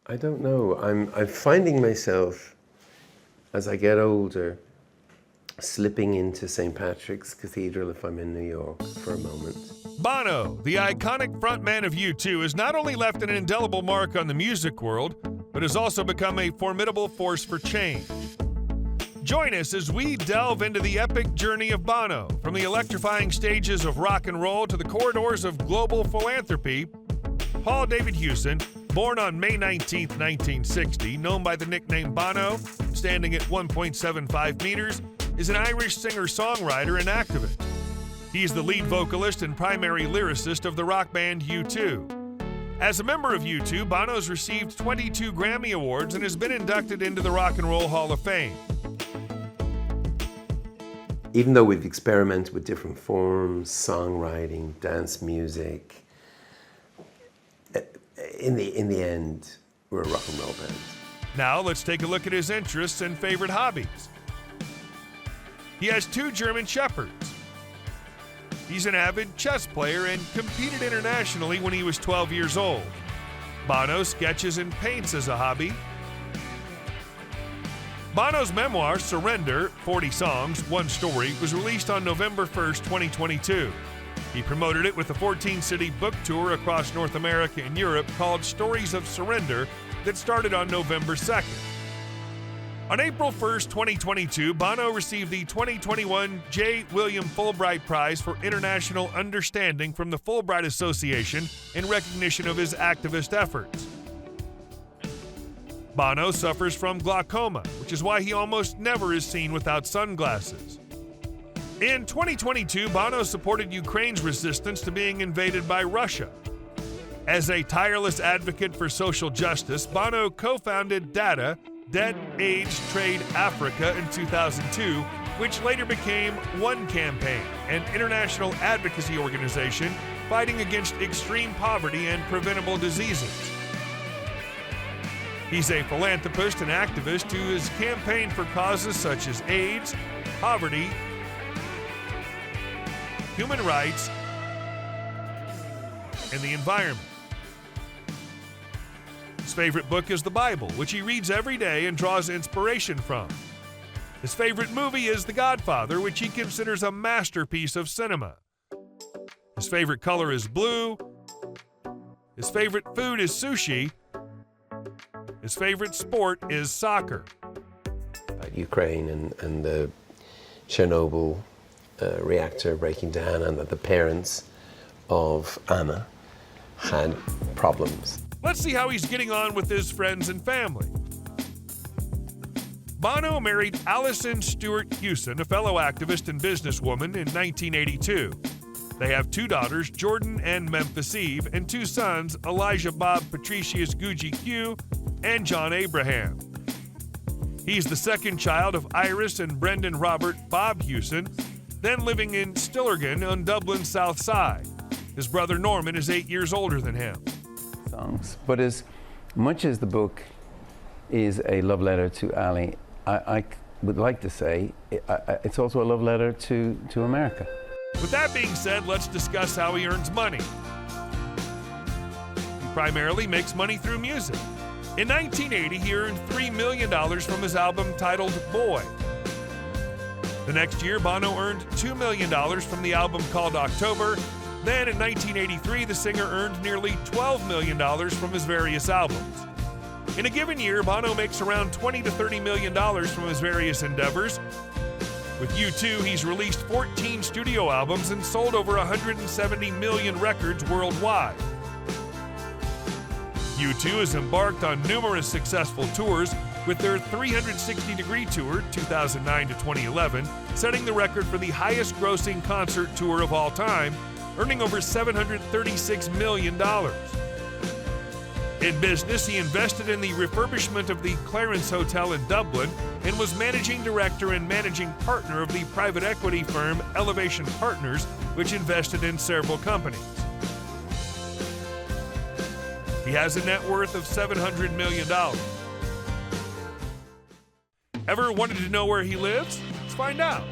I don't know. I'm finding myself, as I get older, slipping into St. Patrick's Cathedral if I'm in New York for a moment. Bono, the iconic frontman of U2, has not only left an indelible mark on the music world, but has also become a formidable force for change. Join us as we delve into the epic journey of Bono, from the electrifying stages of rock and roll to the corridors of global philanthropy. Paul David Hewson, born on May 19, 1960, known by the nickname Bono, standing at 1.75 meters, is an Irish singer-songwriter and activist. He's the lead vocalist and primary lyricist of the rock band U2. As a member of U2, Bono's received 22 Grammy Awards and has been inducted into the Rock and Roll Hall of Fame. Even though we've experimented with different forms, songwriting, dance music, in the end, we're a rock and roll band. Now let's take a look at his interests and favorite hobbies. He has 2 German Shepherds. He's an avid chess player and competed internationally when he was 12 years old. Bono sketches and paints as a hobby. Bono's memoir, Surrender, 40 Songs, One Story, was released on November 1st, 2022. He promoted it with a 14-city book tour across North America and Europe called Stories of Surrender that started on November 2nd. On April 1st, 2022, Bono received the 2021 J. William Fulbright Prize for International Understanding from the Fulbright Association in recognition of his activist efforts. Bono suffers from glaucoma, which is why he almost never is seen without sunglasses. In 2022, Bono supported Ukraine's resistance to being invaded by Russia. As a tireless advocate for social justice, Bono co-founded DATA, Dead Age Trade Africa, in 2002, which later became One Campaign, an international advocacy organization fighting against extreme poverty and preventable diseases. He's a philanthropist and activist who has campaigned for causes such as AIDS, poverty, human rights, and the environment. His favorite book is the Bible, which he reads every day and draws inspiration from. His favorite movie is The Godfather, which he considers a masterpiece of cinema. His favorite color is blue. His favorite food is sushi. His favorite sport is soccer. Ukraine and the Chernobyl reactor breaking down, and that the parents of Anna had problems. Let's see how he's getting on with his friends and family. Bono married Alison Stewart Hewson, a fellow activist and businesswoman, in 1982. They have 2 daughters, Jordan and Memphis Eve, and 2 sons, Elijah Bob Patricius Gucci Q and John Abraham. He's the second child of Iris and Brendan Robert Bob Hewson, then living in Stillergan on Dublin's South Side. His brother Norman is 8 years older than him. Songs. But as much as the book is a love letter to Ali, I would like to say it's also a love letter to America. With that being said, let's discuss how he earns money. He primarily makes money through music. In 1980, he earned $3 million from his album titled Boy. The next year, Bono earned $2 million from the album called October. Then in 1983, the singer earned nearly $12 million from his various albums. In a given year, Bono makes around $20 to $30 million from his various endeavors. With U2, he's released 14 studio albums and sold over 170 million records worldwide. U2 has embarked on numerous successful tours, with their 360-degree tour, 2009 to 2011, setting the record for the highest-grossing concert tour of all time, earning over $736 million. In business, he invested in the refurbishment of the Clarence Hotel in Dublin and was managing director and managing partner of the private equity firm Elevation Partners, which invested in several companies. He has a net worth of $700 million. Ever wanted to know where he lives? Let's find out.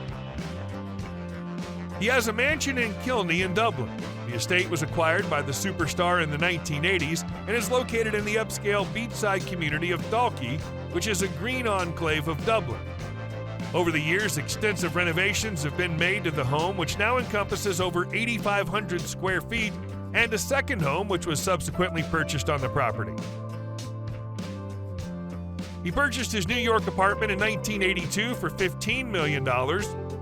He has a mansion in Kilney in Dublin. The estate was acquired by the superstar in the 1980s and is located in the upscale beachside community of Dalkey, which is a green enclave of Dublin. Over the years, extensive renovations have been made to the home, which now encompasses over 8,500 square feet, and a second home, which was subsequently purchased on the property. He purchased his New York apartment in 1982 for $15 million.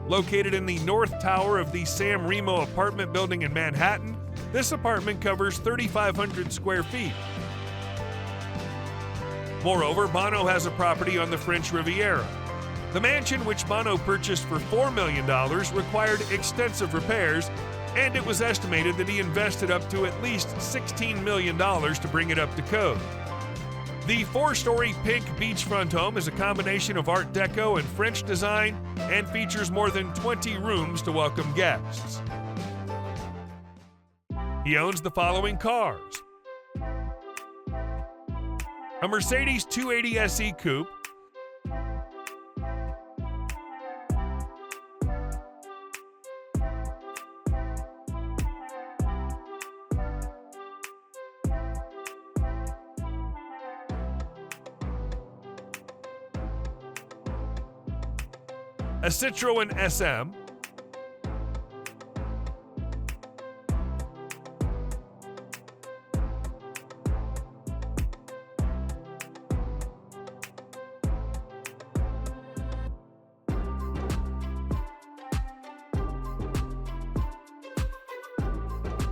Located in the North Tower of the Sam Remo apartment building in Manhattan, this apartment covers 3,500 square feet. Moreover, Bono has a property on the French Riviera. The mansion, which Bono purchased for $4 million, required extensive repairs, and it was estimated that he invested up to at least $16 million to bring it up to code. The 4-story pink beachfront home is a combination of Art Deco and French design and features more than 20 rooms to welcome guests. He owns the following cars: a Mercedes 280 SE Coupe, a Citroën SM,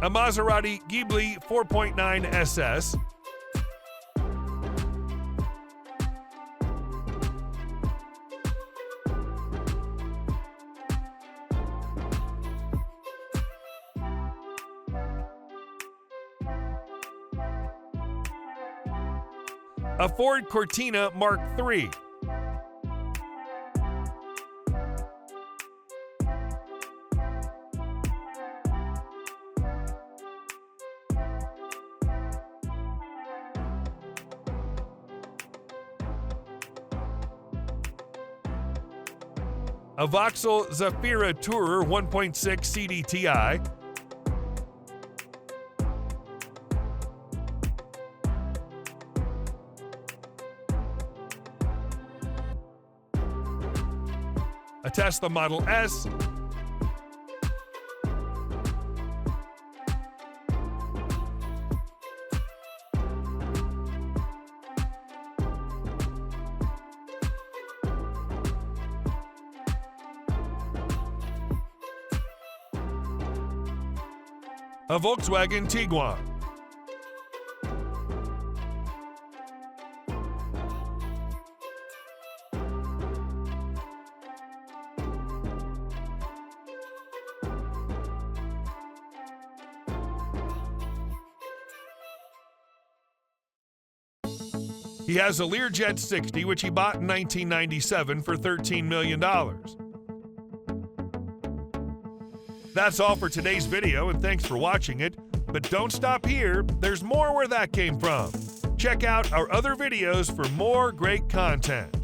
a Maserati Ghibli 4.9 SS, a Ford Cortina Mark III, a Vauxhall Zafira Tourer 1.6 CDTI, a Tesla Model S, a Volkswagen Tiguan, he has a Learjet 60, which he bought in 1997 for $13 million. That's all for today's video, and thanks for watching it. But don't stop here, there's more where that came from. Check out our other videos for more great content.